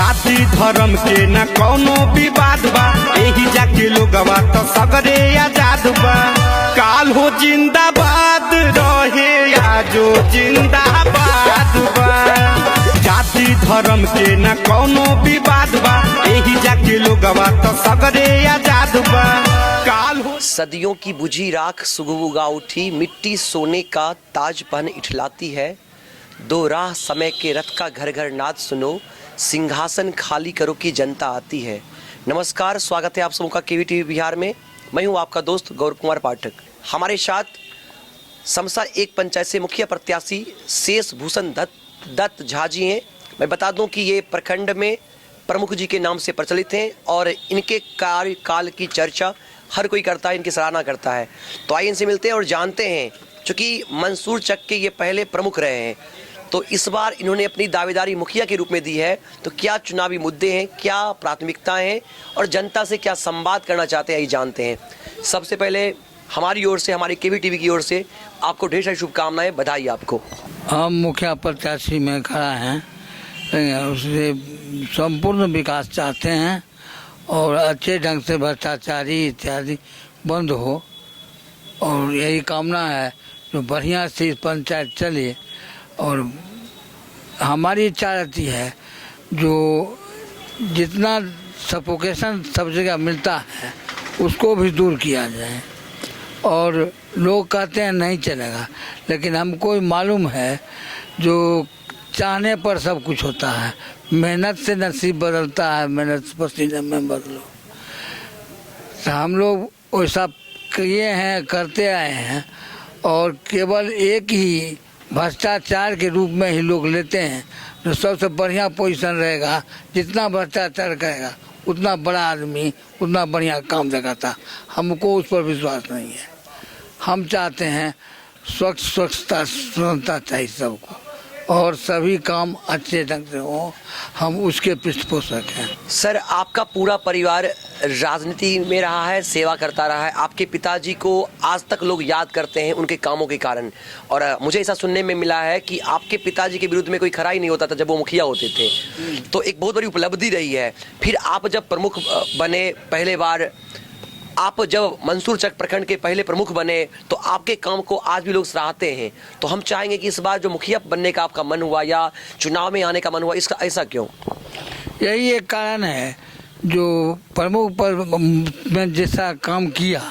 जाति धर्म के न कोनो विवाद बा, एही जाके लोगवा तो सगरे आजाद बा। काल हो जिंदाबाद रहे आजो जिंदाबाद बा। जाति धर्म के न कोनो विवाद बा, एही जाके लोगवा तो सगरे आजाद बा। काल हो सदियों की बुझी राख सुगबु गा उठी, मिट्टी सोने का ताज पहन इठलाती है। दो राह समय के रथ का घर घर नाद सुनो, सिंहासन खाली करो की जनता आती है। नमस्कार, स्वागत है आप सबों का केवी बिहार में। मैं हूं आपका दोस्त गौरव कुमार पाठक। हमारे साथ समसा एक पंचायत से मुखिया प्रत्याशी शेष भूषण दत्त झा जी हैं। मैं बता दूं कि ये प्रखंड में प्रमुख जी के नाम से प्रचलित हैं और इनके कार्यकाल की चर्चा हर कोई करता है, इनकी सराहना करता है। तो आइए इनसे मिलते हैं और जानते हैं। चूँकि मंसूर चक के ये पहले प्रमुख रहे हैं, तो इस बार इन्होंने अपनी दावेदारी मुखिया के रूप में दी है। तो क्या चुनावी मुद्दे हैं, क्या प्राथमिकताएं हैं और जनता से क्या संवाद करना चाहते हैं, ये जानते हैं। सबसे पहले हमारी ओर से, हमारी केवी टीवी की ओर से आपको ढेर सारी शुभकामनाएं, बधाई आपको। हम मुखिया प्रत्याशी में खड़ा हैं, उससे संपूर्ण विकास चाहते हैं और अच्छे ढंग से भ्रष्टाचारी इत्यादि बंद हो, और यही कामना है जो बढ़िया से पंचायत चले। और हमारी इच्छा रहती है जो जितना सफोकेशन सब जगह मिलता है उसको भी दूर किया जाए। और लोग कहते हैं नहीं चलेगा, लेकिन हमको मालूम है जो चाहने पर सब कुछ होता है। मेहनत से नसीब बदलता है, मेहनत से पसीने में बदलो। तो हम लोग वैसा किए हैं, करते आए हैं, और केवल एक ही भ्रष्टाचार के रूप में ही लोग लेते हैं। जो सबसे बढ़िया पोजीशन रहेगा, जितना भ्रष्टाचार करेगा उतना बड़ा आदमी उतना बढ़िया काम दिखाता। हमको उस पर विश्वास नहीं है। हम चाहते हैं स्वच्छता चाहिए सबको, और सभी काम अच्छे ढंग से हो, हम उसके पृष्ठपोषक हैं। सर, आपका पूरा परिवार राजनीति में रहा है, सेवा करता रहा है। आपके पिताजी को आज तक लोग याद करते हैं उनके कामों के कारण, और मुझे ऐसा सुनने में मिला है कि आपके पिताजी के विरुद्ध में कोई खरा ही नहीं होता था जब वो मुखिया होते थे। तो एक बहुत बड़ी उपलब्धि रही है। फिर आप जब प्रमुख बने पहले बार, आप जब मंसूर चक प्रखंड के पहले प्रमुख बने, तो आपके काम को आज भी लोग सराहते हैं। तो हम चाहेंगे कि इस बार जो मुखिया बनने का आपका मन हुआ या चुनाव में आने का मन हुआ, इसका ऐसा क्यों? यही एक कारण है, जो प्रमुख पर में जैसा काम किया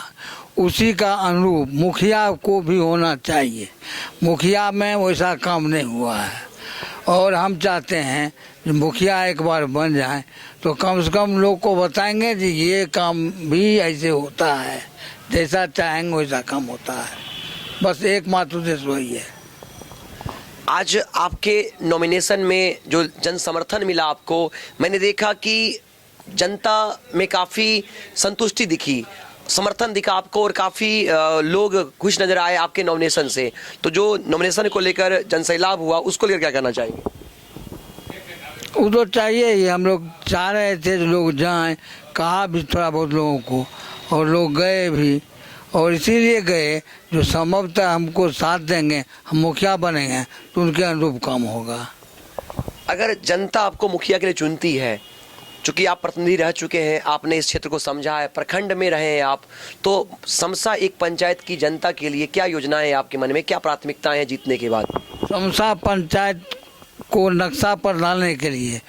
उसी का अनुरूप मुखिया को भी होना चाहिए। मुखिया में वैसा काम नहीं हुआ है, और हम चाहते हैं कि मुखिया एक बार बन जाए तो कम से कम लोग को बताएंगे कि ये काम भी ऐसे होता है, जैसा चाहेंगे वैसा काम होता है। बस एकमात्र उद्देश्य वही है। आज आपके नॉमिनेशन में जो जन समर्थन मिला आपको, मैंने देखा कि जनता में काफ़ी संतुष्टि दिखी, समर्थन दिखा आपको, और काफ़ी लोग खुश नज़र आए आपके नॉमिनेशन से। तो जो नॉमिनेशन को लेकर जनसैलाब हुआ, उसको लेकर क्या कहना चाहिए? वो तो चाहिए ही। हम लोग चाह रहे थे जो लोग जाएं, कहा भी थोड़ा बहुत लोगों को, और लोग गए भी, और इसीलिए गए जो संभवतः हमको साथ देंगे, हम मुखिया बनेंगे तो उनके अनुरूप काम होगा। अगर जनता आपको मुखिया के लिए चुनती है, चूँकि आप प्रतिनिधि रह चुके हैं, आपने इस क्षेत्र को समझा है, प्रखंड में रहे हैं आप, तो समसा एक पंचायत की जनता के लिए क्या योजनाएं हैं आपके मन में, क्या प्राथमिकताएं हैं जीतने के बाद? समसा पंचायत को नक्शा पर डालने के लिए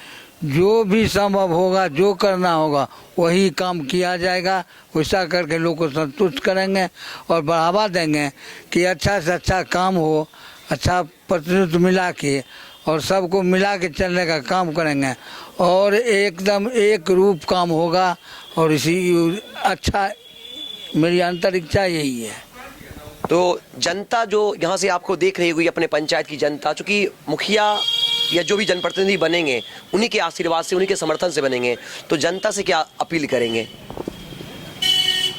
जो भी संभव होगा, जो करना होगा वही काम किया जाएगा। वैसा करके लोग को संतुष्ट करेंगे और बढ़ावा देंगे कि अच्छा से अच्छा काम हो, अच्छा प्रतिनिधित्व मिला के, और सबको मिला के चलने का काम करेंगे, और एकदम एक रूप काम होगा। और इसी अच्छा मेरी आंतरिक इच्छा यही है। तो जनता जो यहाँ से आपको देख रही होगी, अपने पंचायत की जनता, चूँकि मुखिया या जो भी जनप्रतिनिधि बनेंगे उन्हीं के आशीर्वाद से, उन्हीं के समर्थन से बनेंगे, तो जनता से क्या अपील करेंगे?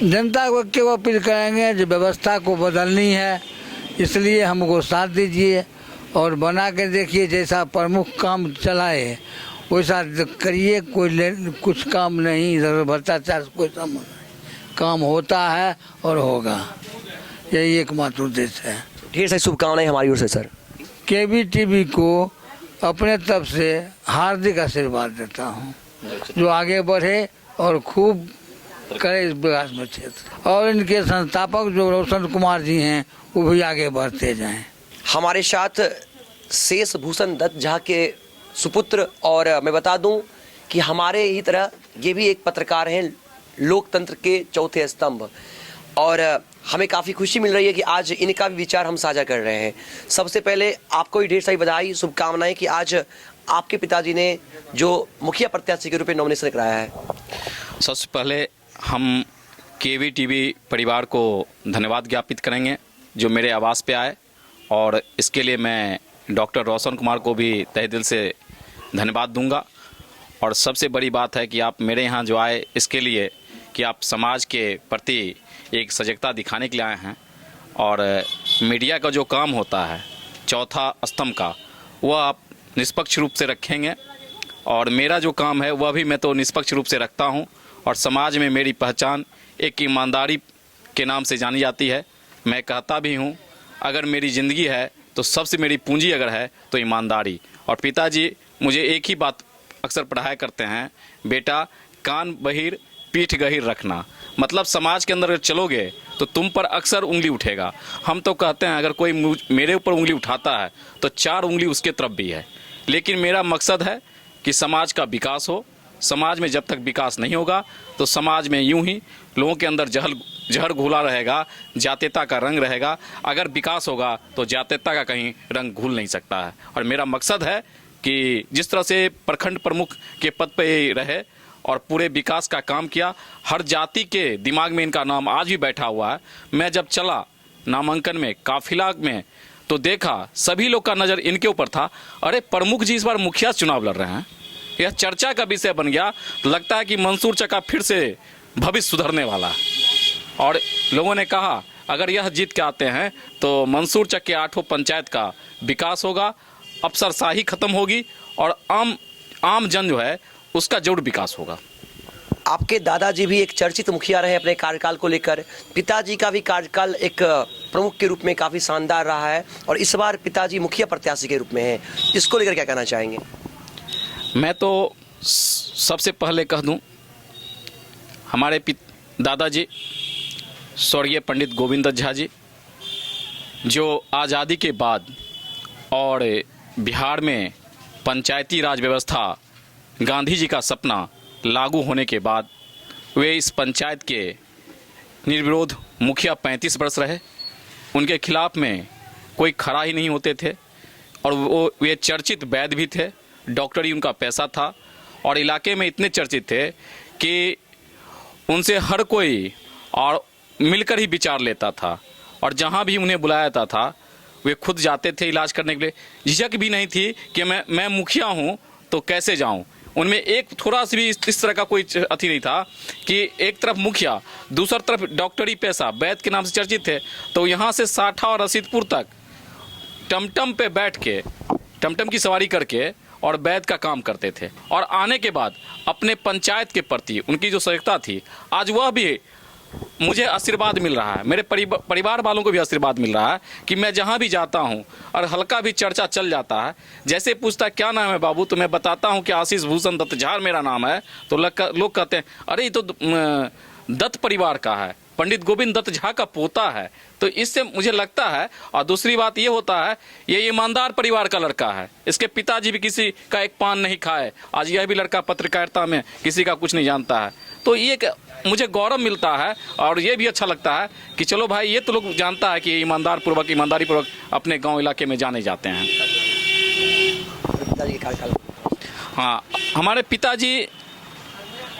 जनता को क्यों अपील करेंगे, जो व्यवस्था को बदलनी है, इसलिए हमको साथ दीजिए और बना के देखिए। जैसा प्रमुख काम चलाए वैसा करिए। कुछ काम नहीं, इधर भ्रष्टाचार कोई संबंध नहीं, काम होता है और होगा। यही एकमात्र उद्देश्य है। ढेर सारी शुभकामनाएं हमारी ओर से सर। केवी टीवी को अपने तरफ से हार्दिक आशीर्वाद देता हूँ, जो आगे बढ़े और खूब करे इस विकास में क्षेत्र। और इनके संस्थापक जो रोशन कुमार जी हैं वो भी आगे बढ़ते जाएं। हमारे साथ शेष भूषण दत्त झा के सुपुत्र, और मैं बता दूं कि हमारे ही तरह ये भी एक पत्रकार हैं, लोकतंत्र के चौथे स्तंभ, और हमें काफ़ी खुशी मिल रही है कि आज इनका भी विचार हम साझा कर रहे हैं। सबसे पहले आपको भी ढेर सारी बधाई, शुभकामनाएं कि आज आपके पिताजी ने जो मुखिया प्रत्याशी के रूप में नॉमिनेशन कराया है। सबसे पहले हम केवी टीवी परिवार को धन्यवाद ज्ञापित करेंगे जो मेरे आवास पे आए, और इसके लिए मैं डॉक्टर रोशन कुमार को भी तहे दिल से धन्यवाद दूंगा। और सबसे बड़ी बात है कि आप मेरे यहाँ जो आए इसके लिए कि आप समाज के प्रति एक सजगता दिखाने के लिए आए हैं, और मीडिया का जो काम होता है चौथा स्तंभ का, वह आप निष्पक्ष रूप से रखेंगे, और मेरा जो काम है वह भी मैं तो निष्पक्ष रूप से रखता हूं। और समाज में मेरी पहचान एक ईमानदारी के नाम से जानी जाती है। मैं कहता भी हूं, अगर मेरी ज़िंदगी है तो सबसे मेरी पूंजी अगर है तो ईमानदारी। और पिताजी मुझे एक ही बात अक्सर पढ़ाया करते हैं, बेटा कान बहिर पीठ गहीर रखना। मतलब समाज के अंदर अगर चलोगे तो तुम पर अक्सर उंगली उठेगा। हम तो कहते हैं अगर कोई मेरे ऊपर उंगली उठाता है तो 4 उंगली उसके तरफ भी है। लेकिन मेरा मकसद है कि समाज का विकास हो। समाज में जब तक विकास नहीं होगा तो समाज में यूं ही लोगों के अंदर जहर घुला रहेगा, जातीयता का रंग रहेगा। अगर विकास होगा तो जातीयता का कहीं रंग घुल नहीं सकता है। और मेरा मकसद है कि जिस तरह से प्रखंड प्रमुख के पद पे रहे और पूरे विकास का काम किया, हर जाति के दिमाग में इनका नाम आज भी बैठा हुआ है। मैं जब चला नामांकन में काफिला में तो देखा सभी लोग का नज़र इनके ऊपर था। अरे प्रमुख जी इस बार मुखिया चुनाव लड़ रहे हैं, यह चर्चा का विषय बन गया। लगता है कि मंसूर चका फिर से भविष्य सुधरने वाला है। और लोगों ने कहा अगर यह जीत के आते हैं तो मंसूर चक के 8 पंचायत का विकास होगा, अफसरशाही खत्म होगी और आम जन जो है उसका जरूर विकास होगा। आपके दादाजी भी एक चर्चित मुखिया रहे अपने कार्यकाल को लेकर, पिताजी का भी कार्यकाल एक प्रमुख के रूप में काफ़ी शानदार रहा है, और इस बार पिताजी मुखिया प्रत्याशी के रूप में हैं। इसको लेकर क्या कहना चाहेंगे? मैं तो सबसे पहले कह दूं, हमारे दादाजी स्वर्गीय पंडित गोविंद दत्त झा जी, जो आज़ादी के बाद और बिहार में पंचायती राज व्यवस्था गांधी जी का सपना लागू होने के बाद वे इस पंचायत के निर्विरोध मुखिया 35 वर्ष रहे। उनके खिलाफ में कोई खड़ा ही नहीं होते थे, और वे चर्चित वैद्य भी थे, डॉक्टरी उनका पैसा था, और इलाके में इतने चर्चित थे कि उनसे हर कोई और मिलकर ही विचार लेता था। और जहाँ भी उन्हें बुलाया जाता था वे खुद जाते थे इलाज करने के लिए। झिझक भी नहीं थी कि मैं मुखिया हूँ तो कैसे जाऊँ। उनमें एक थोड़ा सा भी इस तरह का कोई अथी नहीं था कि एक तरफ मुखिया, दूसरी तरफ डॉक्टरी पैसा, वैद्य के नाम से चर्चित थे। तो यहाँ से साठा और रसीदपुर तक टमटम पे बैठ के, टमटम की सवारी करके और वैद्य का काम करते थे। और आने के बाद अपने पंचायत के प्रति उनकी जो सजगता थी, आज वह भी मुझे आशीर्वाद मिल रहा है, मेरे परिवार वालों को भी आशीर्वाद मिल रहा है कि मैं जहाँ भी जाता हूँ और हल्का भी चर्चा चल जाता है, जैसे पूछता क्या नाम है बाबू, तो मैं बताता हूँ कि आशीष भूषण दत्त झा मेरा नाम है, तो लोग कहते हैं अरे ये तो दत्त परिवार का है, पंडित गोविंद दत्त झा का पोता है। तो इससे मुझे लगता है, और दूसरी बात ये होता है ये ईमानदार परिवार का लड़का है, इसके पिताजी भी किसी का एक पान नहीं खाए, आज यह भी लड़का पत्रकारिता में किसी का कुछ नहीं जानता है। तो ये मुझे गौरव मिलता है और ये भी अच्छा लगता है कि चलो भाई ये तो लोग जानता है कि ईमानदारी पूर्वक अपने गांव इलाके में जाने जाते हैं। हाँ, हमारे पिताजी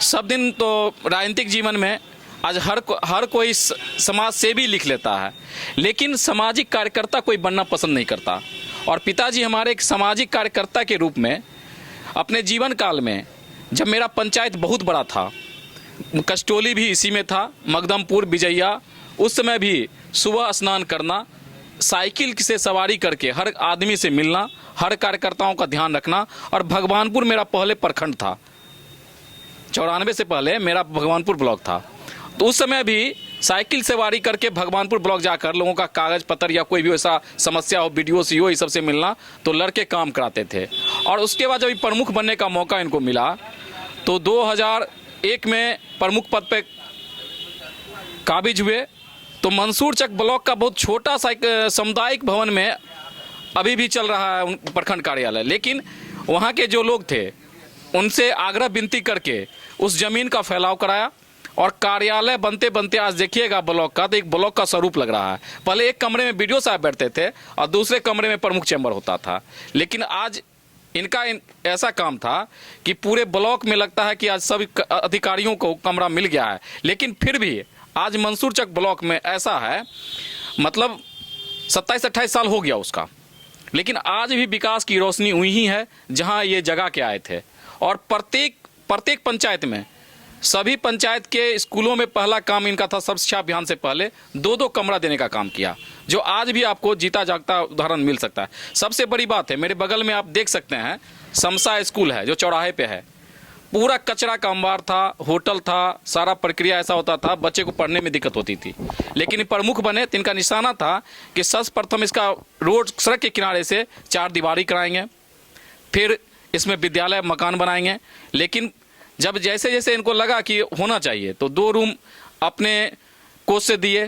सब दिन तो राजनीतिक जीवन में आज हर कोई समाज सेवी लिख लेता है, लेकिन सामाजिक कार्यकर्ता कोई बनना पसंद नहीं करता। और पिताजी हमारे एक सामाजिक कार्यकर्ता के रूप में अपने जीवन काल में, जब मेरा पंचायत बहुत बड़ा था, कस्टोली भी इसी में था, मगदमपुर, बिजैया, उस समय भी सुबह स्नान करना, साइकिल से सवारी करके हर आदमी से मिलना, हर कार्यकर्ताओं का ध्यान रखना। और भगवानपुर मेरा पहले प्रखंड था, 94 से पहले मेरा भगवानपुर ब्लॉक था। तो उस समय भी साइकिल सवारी करके भगवानपुर ब्लॉक जाकर लोगों का कागज पत्र या कोई भी ऐसा समस्या हो, BDO CO ये सबसे मिलना, तो लड़के काम कराते थे। और उसके बाद जब प्रमुख बनने का मौका इनको मिला तो 2001 में प्रमुख पद पे काबिज हुए। तो मंसूर चक ब्लॉक का बहुत छोटा सा सामुदायिक भवन में अभी भी चल रहा है प्रखंड कार्यालय, लेकिन वहाँ के जो लोग थे उनसे आग्रह विनती करके उस जमीन का फैलाव कराया और कार्यालय बनते बनते आज देखिएगा ब्लॉक का, तो एक ब्लॉक का स्वरूप लग रहा है। पहले एक कमरे में BDO साहब बैठते थे और दूसरे कमरे में प्रमुख चैम्बर होता था, लेकिन आज इनका ऐसा काम था कि पूरे ब्लॉक में लगता है कि आज सभी अधिकारियों को कमरा मिल गया है। लेकिन फिर भी आज मंसूर चक ब्लॉक में ऐसा है, मतलब 27-28 साल हो गया उसका, लेकिन आज भी विकास की रोशनी हुई ही है जहां ये जगह के आए थे। और प्रत्येक पंचायत में, सभी पंचायत के स्कूलों में पहला काम इनका था, सर्व शिक्षा अभियान से पहले 2-2 कमरा देने का काम किया, जो आज भी आपको जीता जागता उदाहरण मिल सकता है। सबसे बड़ी बात है, मेरे बगल में आप देख सकते हैं समसा स्कूल है जो चौराहे पे है, पूरा कचरा का अंबार था, होटल था, सारा प्रक्रिया ऐसा होता था, बच्चे को पढ़ने में दिक्कत होती थी। लेकिन प्रमुख बने तो इनका निशाना था कि सर्वप्रथम इसका रोड सड़क के किनारे से 4 दीवारी कराएंगे, फिर इसमें विद्यालय मकान बनाएंगे। लेकिन जब जैसे जैसे इनको लगा कि होना चाहिए तो 2 रूम अपने कोष से दिए,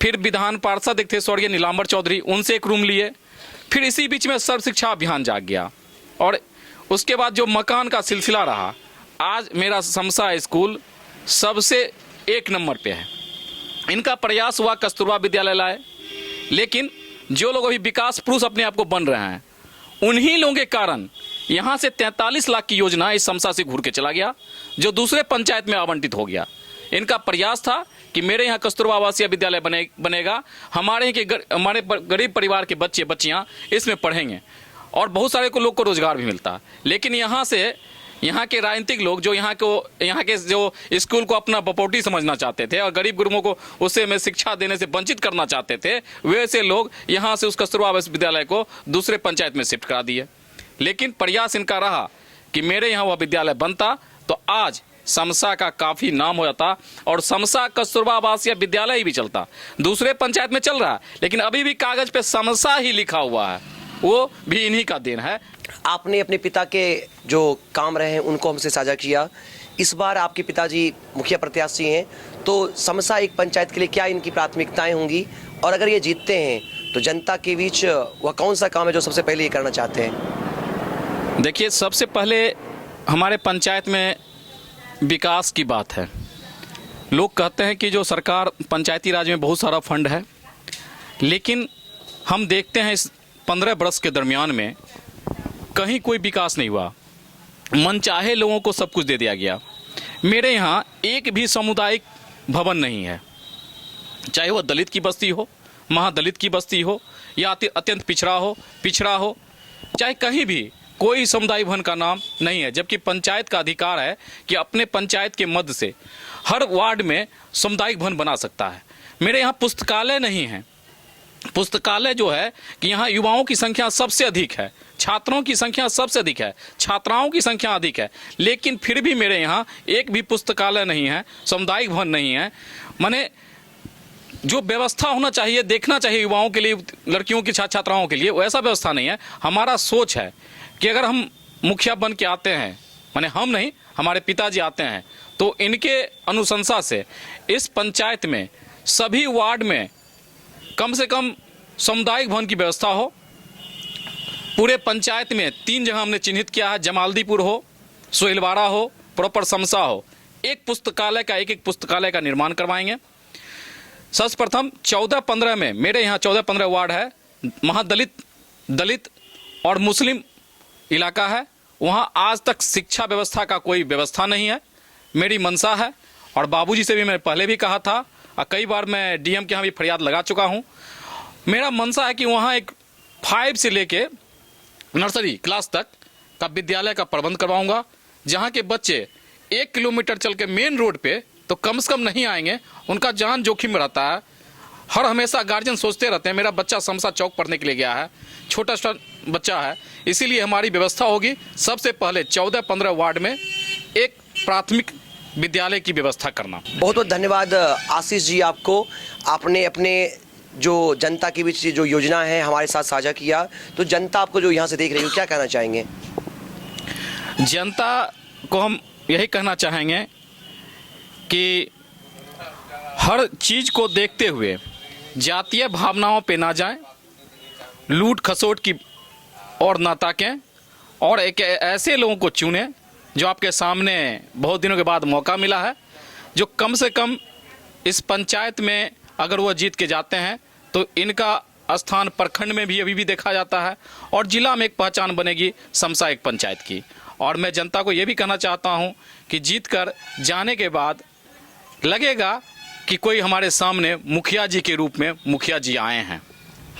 फिर विधान पार्षद एक थे स्वर्गीय नीलांबर चौधरी, उनसे 1 रूम लिए, फिर इसी बीच में सर्व शिक्षा अभियान जाग गया और उसके बाद जो मकान का सिलसिला रहा, आज मेरा समसा स्कूल सबसे 1 नंबर पे है। इनका प्रयास हुआ कस्तूरबा विद्यालय लाए, लेकिन जो लोग अभी विकास पुरुष अपने आप को बन रहे हैं उन्हीं लोगों के कारण यहाँ से 43 लाख की योजना इस समसा से घूर के चला गया, जो दूसरे पंचायत में आवंटित हो गया। इनका प्रयास था कि मेरे यहाँ कस्तूरबा आवासीय विद्यालय बनेगा, हमारे गरीब परिवार के बच्चे बच्चियाँ इसमें पढ़ेंगे और बहुत सारे लोग को रोजगार भी मिलता। लेकिन यहाँ के राजनीतिक लोग जो यहाँ के जो स्कूल को अपना बपोटी समझना चाहते थे और गरीब गुरुओं को उससे में शिक्षा देने से वंचित करना चाहते थे, वैसे लोग यहाँ से उस कस्तूरबा आवासीय विद्यालय को दूसरे पंचायत में शिफ्ट करा दिए। लेकिन प्रयास इनका रहा कि मेरे यहाँ वह विद्यालय बनता तो आज समसा का काफ़ी नाम हो जाता और समसा कस्तूरबा आवासीय विद्यालय ही भी चलता। दूसरे पंचायत में चल रहा है, लेकिन अभी भी कागज पे समसा ही लिखा हुआ है, वो भी इन्हीं का देन है। आपने अपने पिता के जो काम रहे हैं उनको हमसे साझा किया। इस बार आपके पिताजी मुखिया प्रत्याशी हैं, तो समसा एक पंचायत के लिए क्या इनकी प्राथमिकताएं होंगी, और अगर ये जीतते हैं तो जनता के बीच वह कौन सा काम है जो सबसे पहले ये करना चाहते हैं? देखिए, सबसे पहले हमारे पंचायत में विकास की बात है। लोग कहते हैं कि जो सरकार पंचायती राज में बहुत सारा फंड है, लेकिन हम देखते हैं इस 15 वर्ष के दरमियान में कहीं कोई विकास नहीं हुआ। मनचाहे लोगों को सब कुछ दे दिया गया। मेरे यहाँ एक भी सामुदायिक भवन नहीं है, चाहे वह दलित की बस्ती हो, महादलित की बस्ती हो या अत्यंत पिछड़ा हो, चाहे कहीं भी कोई समुदाय भवन का नाम नहीं है। जबकि पंचायत का अधिकार है कि अपने पंचायत के मध्य से हर वार्ड में सामुदायिक भवन बना सकता है। मेरे यहाँ पुस्तकालय नहीं है। पुस्तकालय जो है कि यहाँ युवाओं की संख्या सबसे अधिक है, छात्रों की संख्या सबसे अधिक है, छात्राओं की संख्या अधिक है, लेकिन फिर भी मेरे यहाँ एक भी पुस्तकालय नहीं है, सामुदायिक भवन नहीं है। माने जो व्यवस्था होना चाहिए, देखना चाहिए युवाओं के लिए, लड़कियों की छात्राओं के लिए, वैसा व्यवस्था नहीं है। हमारा सोच है कि अगर हम मुखिया बन के आते हैं, माने हम नहीं, हमारे पिताजी आते हैं, तो इनके अनुशंसा से इस पंचायत में सभी वार्ड में कम से कम सामुदायिक भवन की व्यवस्था हो। पूरे पंचायत में 3 जगह हमने चिन्हित किया है, जमालदीपुर हो, सोहिलवाड़ा हो, प्रॉपर समसा हो, एक पुस्तकालय का निर्माण करवाएंगे। सर्वप्रथम 14-15 में, मेरे यहाँ 14-15 वार्ड है, दलित और मुस्लिम इलाका है, वहाँ आज तक शिक्षा व्यवस्था का कोई व्यवस्था नहीं है। मेरी मंशा है और बाबूजी से भी मैंने पहले भी कहा था और कई बार मैं डीएम के यहाँ भी फरियाद लगा चुका हूँ। मेरा मंशा है कि वहाँ एक 5 से लेके नर्सरी क्लास तक का विद्यालय का प्रबंध करवाऊंगा, जहाँ के बच्चे 1 किलोमीटर चल के मेन रोड पे तो कम से कम नहीं आएंगे, उनका जान जोखिम में रहता है। हर हमेशा गार्जियन सोचते रहते हैं मेरा बच्चा समसा चौक पढ़ने के लिए गया है, छोटा बच्चा है, इसीलिए हमारी व्यवस्था होगी। सबसे पहले 14-15 वार्ड में एक प्राथमिक विद्यालय की व्यवस्था करना। बहुत बहुत धन्यवाद आशीष जी आपको, आपने अपने जो जनता के बीच जो योजना है हमारे साथ साझा किया। तो जनता आपको जो यहाँ से देख रही हो, क्या कहना चाहेंगे? जनता को हम यही कहना चाहेंगे कि हर चीज़ को देखते हुए जातीय भावनाओं पे ना जाएं, लूट खसोट की और ना ताकें, और एक ऐसे लोगों को चुनें जो आपके सामने बहुत दिनों के बाद मौका मिला है, जो कम से कम इस पंचायत में अगर वो जीत के जाते हैं तो इनका स्थान प्रखंड में भी अभी भी देखा जाता है और जिला में एक पहचान बनेगी समसायिक पंचायत की। और मैं जनता को ये भी कहना चाहता हूँ कि जीत कर जाने के बाद लगेगा कि कोई हमारे सामने मुखिया जी के रूप में मुखिया जी आए हैं।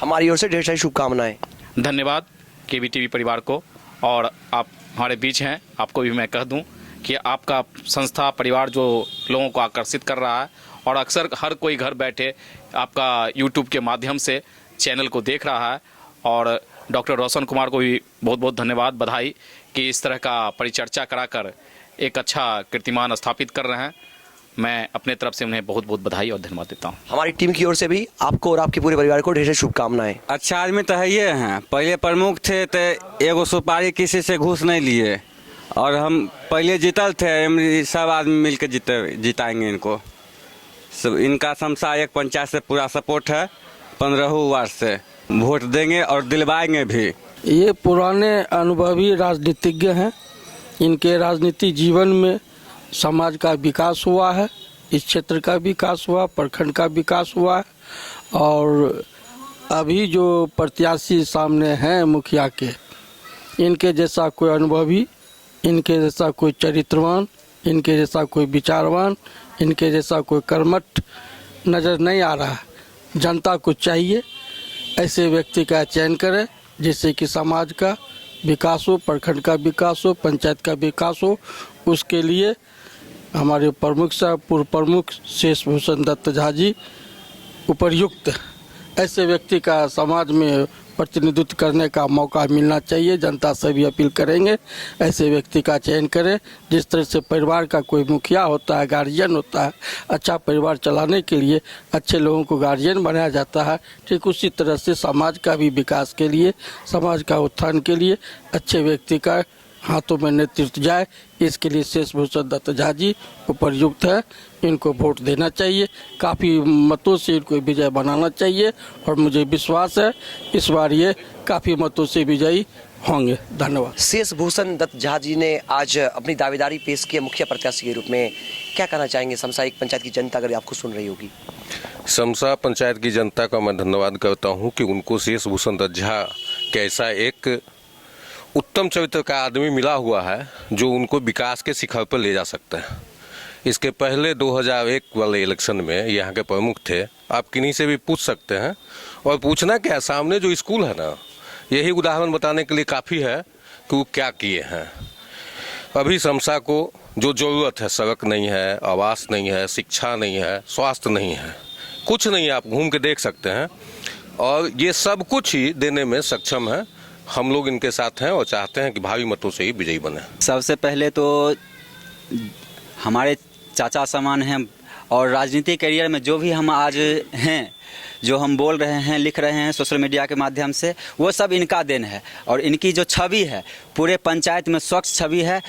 हमारी ओर से ढेर सारी शुभकामनाएं। धन्यवाद KBTV परिवार को, और आप हमारे बीच हैं। आपको भी मैं कह दूं कि आपका संस्था परिवार जो लोगों को आकर्षित कर रहा है, और अक्सर हर कोई घर बैठे आपका YouTube के माध्यम से चैनल को देख रहा है। और डॉक्टर रोशन कुमार को भी बहुत बहुत धन्यवाद, बधाई कि इस तरह का परिचर्चा कराकर एक अच्छा कीर्तिमान स्थापित कर रहे हैं। मैं अपने तरफ से उन्हें बहुत बहुत बधाई और धन्यवाद देता हूँ। हमारी टीम की ओर से भी आपको और आपके पूरे परिवार को ढेर सारी शुभकामनाएं। अच्छा आदमी तो है ये हैं, पहले प्रमुख थे तो एगो सुपारी किसी से घूस नहीं लिए, और हम पहले जीतल थे, सब आदमी मिल के जिताएंगे इनको सब। इनका समसा एक पंचायत से पूरा सपोर्ट है, 15 वार्ड से वोट देंगे और दिलवाएंगे भी। ये पुराने अनुभवी राजनीतिज्ञ हैं, इनके राजनीति जीवन में समाज का विकास हुआ है, इस क्षेत्र का विकास हुआ, प्रखंड का विकास हुआ है। और अभी जो प्रत्याशी सामने हैं मुखिया के, इनके जैसा कोई अनुभवी, इनके जैसा कोई चरित्रवान, इनके जैसा कोई विचारवान, इनके जैसा कोई कर्मठ नज़र नहीं आ रहा है। जनता को चाहिए ऐसे व्यक्ति का चयन करें जिससे कि समाज का विकास हो, प्रखंड का विकास हो, पंचायत का विकास हो। उसके लिए हमारे प्रमुख साहब पूर्व प्रमुख शेष भूषण दत्त झा जी उपयुक्त ऐसे व्यक्ति का समाज में प्रतिनिधित्व करने का मौका मिलना चाहिए। जनता से भी अपील करेंगे ऐसे व्यक्ति का चयन करें। जिस तरह से परिवार का कोई मुखिया होता है, गार्जियन होता है, अच्छा परिवार चलाने के लिए अच्छे लोगों को गार्जियन बनाया जाता है, ठीक उसी तरह से समाज का भी विकास के लिए, समाज का उत्थान के लिए अच्छे व्यक्ति का हाथों में नेतृत्व जाए, इसके लिए शेष भूषण दत्त झा जी उपयुक्त है। इनको वोट देना चाहिए, काफ़ी मतों से इनको विजय बनाना चाहिए, और मुझे विश्वास है इस बार ये काफ़ी मतों से विजयी होंगे। धन्यवाद। शेष भूषण दत्त झा जी ने आज अपनी दावेदारी पेश की मुखिया प्रत्याशी के रूप में। क्या कहना चाहेंगे समसायिक पंचायत की जनता अगर आपको सुन रही होगी? समसा पंचायत की जनता का मैं धन्यवाद करता हूं कि उनको शेष भूषण दत्त झा कैसा एक उत्तम चरित्र का आदमी मिला हुआ है जो उनको विकास के शिखर पर ले जा सकता है। इसके पहले 2001 वाले इलेक्शन में यहाँ के प्रमुख थे, आप किन्हीं से भी पूछ सकते हैं। और पूछना क्या, सामने जो स्कूल है ना, यही उदाहरण बताने के लिए काफ़ी है कि वो क्या किए हैं। अभी समसा को जो ज़रूरत है, सड़क नहीं है, आवास नहीं है, शिक्षा नहीं है, स्वास्थ्य नहीं है, कुछ नहीं है, आप घूम के देख सकते हैं। और ये सब कुछ ही देने में सक्षम है। हम लोग इनके साथ हैं और चाहते हैं कि भारी मतों से ही विजयी बने। सबसे पहले तो हमारे चाचा समान हैं, और राजनीतिक करियर में जो भी हम आज हैं, जो हम बोल रहे हैं, लिख रहे हैं सोशल मीडिया के माध्यम से, वो सब इनका देन है। और इनकी जो छवि है पूरे पंचायत में स्वच्छ छवि है।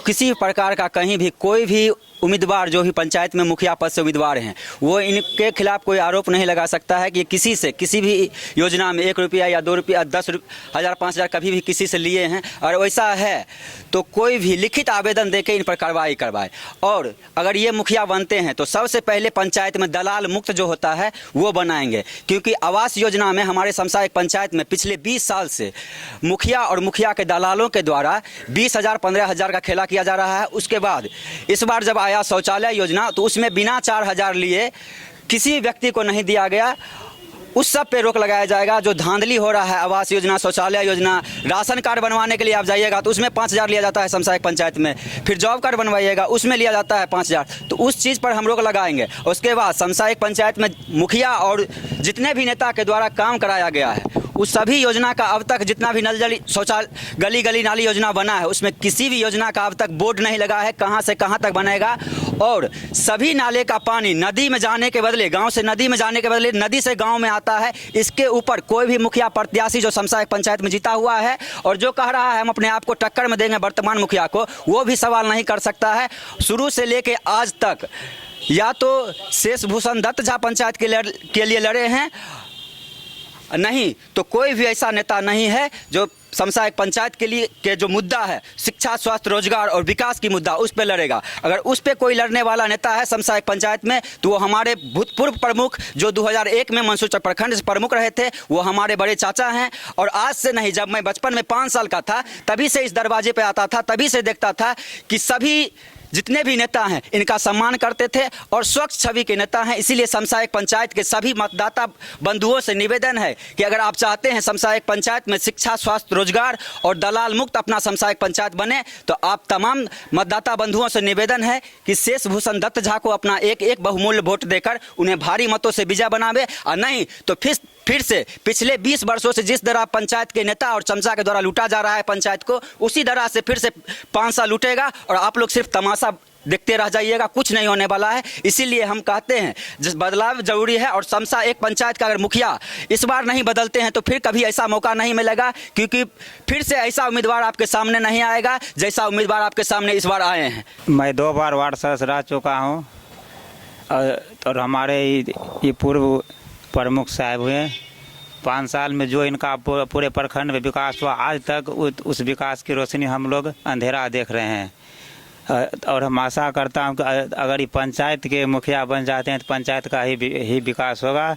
किसी प्रकार का कहीं भी कोई भी उम्मीदवार जो भी पंचायत में मुखिया पद से उम्मीदवार हैं, वो इनके खिलाफ कोई आरोप नहीं लगा सकता है कि किसी से किसी भी योजना में 1 रुपया या 2 रुपया 10,000 5,000 कभी भी किसी से लिए हैं। और वैसा है तो कोई भी लिखित आवेदन देके इन पर कार्रवाई करवाए। और अगर ये मुखिया बनते हैं तो सबसे पहले पंचायत में दलाल मुक्त जो होता है वो बनाएंगे, क्योंकि आवास योजना में हमारे समसायिक पंचायत में पिछले 20 साल से मुखिया और मुखिया के दलालों के द्वारा 20,000 15,000 का खेला किया जा रहा है। उसके बाद इस बार जब आया शौचालय योजना तो उसमें बिना 4,000 लिए किसी व्यक्ति को नहीं दिया गया। उस सब पे रोक लगाया जाएगा जो धांधली हो रहा है। आवास योजना, शौचालय योजना, राशन कार्ड बनवाने के लिए आप जाइएगा तो उसमें 5,000 लिया जाता है समसायिक पंचायत में। फिर जॉब कार्ड बनवाइएगा उसमें लिया जाता है 5,000। तो उस चीज़ पर हम रोक लगाएंगे। उसके बाद समसायिक पंचायत में मुखिया और जितने भी नेता के द्वारा काम कराया गया है उस सभी योजना का अब तक जितना भी नल जल शौचालय गली गली नाली योजना बना है उसमें किसी भी योजना का अब तक बोर्ड नहीं लगा है कहाँ से कहाँ तक बनेगा। और सभी नाले का पानी नदी में जाने के बदले, गांव से नदी में जाने के बदले नदी से गांव में आता है। इसके ऊपर कोई भी मुखिया प्रत्याशी जो समसायक पंचायत में जीता हुआ है और जो कह रहा है हम अपने आप को टक्कर में देंगे वर्तमान मुखिया को, वो भी सवाल नहीं कर सकता है। शुरू से लेके आज तक या तो शेष भूषण दत्त झा पंचायत के लिए लड़े हैं, नहीं तो कोई भी ऐसा नेता नहीं है जो समसायक पंचायत के लिए के जो मुद्दा है शिक्षा, स्वास्थ्य, रोजगार और विकास की मुद्दा उस पर लड़ेगा। अगर उस पर कोई लड़ने वाला नेता है समसायक पंचायत में तो वो हमारे भूतपूर्व प्रमुख जो 2001 में मंसूर प्रखंड से प्रमुख रहे थे, वो हमारे बड़े चाचा हैं। और आज से नहीं, जब मैं बचपन में 5 साल का था तभी से इस दरवाजे पे आता था, तभी से देखता था कि सभी जितने भी नेता हैं इनका सम्मान करते थे और स्वच्छ छवि के नेता हैं। इसीलिए समसायक पंचायत के सभी मतदाता बंधुओं से निवेदन है कि अगर आप चाहते हैं समसायक पंचायत में शिक्षा, स्वास्थ्य, रोजगार और दलाल मुक्त अपना समसायक पंचायत बने तो आप तमाम मतदाता बंधुओं से निवेदन है कि शेष भूषण दत्त झा को अपना एक बहुमूल्य वोट देकर उन्हें भारी मतों से विजय बनावे। और नहीं तो फिर से पिछले 20 वर्षों से जिस तरह पंचायत के नेता और चमचा के द्वारा लूटा जा रहा है पंचायत को, उसी तरह से फिर से 5 साल लूटेगा और आप लोग सिर्फ तमाशा देखते रह जाइएगा, कुछ नहीं होने वाला है। इसीलिए हम कहते हैं जिस बदलाव जरूरी है और समसा एक पंचायत का अगर मुखिया इस बार नहीं बदलते हैं तो फिर कभी ऐसा मौका नहीं मिलेगा, क्योंकि फिर से ऐसा उम्मीदवार आपके सामने नहीं आएगा जैसा उम्मीदवार आपके सामने इस बार आए हैं। मैं 2 बार वार्ड सदस्य रह चुका हूँ और हमारे ये पूर्व प्रमुख साहब हुए 5 साल में जो इनका पूरे प्रखंड में विकास हुआ, आज तक उस विकास की रोशनी हम लोग अंधेरा देख रहे हैं। और हम आशा करता हूँ कि अगर ये पंचायत के मुखिया बन जाते हैं तो पंचायत का ही विकास होगा।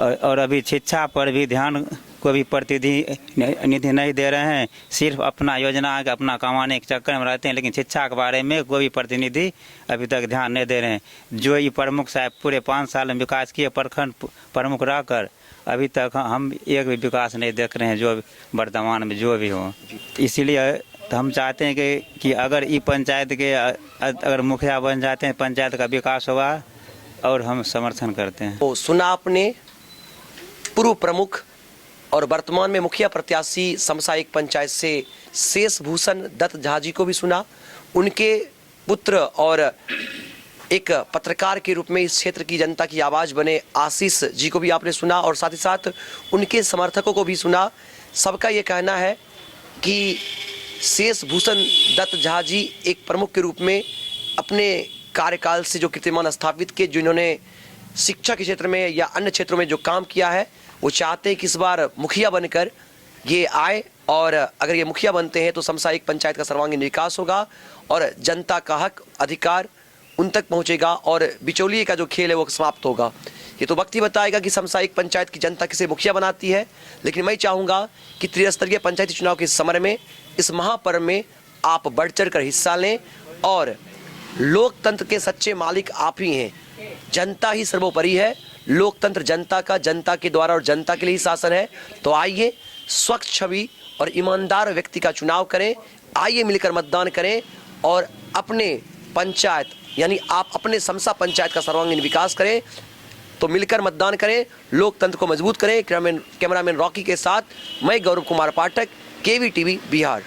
और अभी शिक्षा पर भी ध्यान को भी प्रतिनिधि नहीं दे रहे हैं, सिर्फ अपना योजना अपना कमाने के चक्कर में रहते हैं, लेकिन शिक्षा के बारे में कोई भी प्रतिनिधि अभी तक ध्यान नहीं दे रहे हैं। जो ये प्रमुख साहब पूरे 5 साल में विकास किए प्रखंड प्रमुख रहकर अभी तक हम एक भी विकास नहीं देख रहे हैं जो वर्तमान में जो भी हो। इसीलिए तो हम चाहते हैं कि अगर ये पंचायत के अगर मुखिया बन जाते हैं पंचायत का विकास होगा और हम समर्थन करते हैं। तो सुना आपने पूर्व प्रमुख और वर्तमान में मुखिया प्रत्याशी समसायक पंचायत से शेष भूषण दत्त झा जी को भी सुना, उनके पुत्र और एक पत्रकार के रूप में इस क्षेत्र की जनता की आवाज़ बने आशीष जी को भी आपने सुना और साथ ही साथ उनके समर्थकों को भी सुना। सबका ये कहना है कि शेष भूषण दत्त झा जी एक प्रमुख के रूप में अपने कार्यकाल से जो कीर्तिमान स्थापित किए, जिन्होंने शिक्षा के क्षेत्र में या अन्य क्षेत्रों में जो काम किया है, वो चाहते हैं कि इस बार मुखिया बनकर ये आए और अगर ये मुखिया बनते हैं तो समसायिक पंचायत का सर्वांगीण विकास होगा और जनता का हक अधिकार उन तक पहुंचेगा और बिचौलिए का जो खेल है वो समाप्त होगा। ये तो वक्त ही बताएगा कि समसायिक पंचायत की जनता किसे मुखिया बनाती है, लेकिन मैं चाहूँगा कि त्रिस्तरीय पंचायती चुनाव के समर में इस महापर्व में आप बढ़ चढ़ कर हिस्सा लें और लोकतंत्र के सच्चे मालिक आप ही हैं। जनता ही सर्वोपरि है, लोकतंत्र जनता का, जनता के द्वारा और जनता के लिए ही शासन है। तो आइए स्वच्छ छवि और ईमानदार व्यक्ति का चुनाव करें, आइए मिलकर मतदान करें और अपने पंचायत यानी आप अपने समसा पंचायत का सर्वांगीण विकास करें। तो मिलकर मतदान करें, लोकतंत्र को मजबूत करें। कैमरामैन रॉकी के साथ मैं गौरव कुमार पाठक, KVTV बिहार।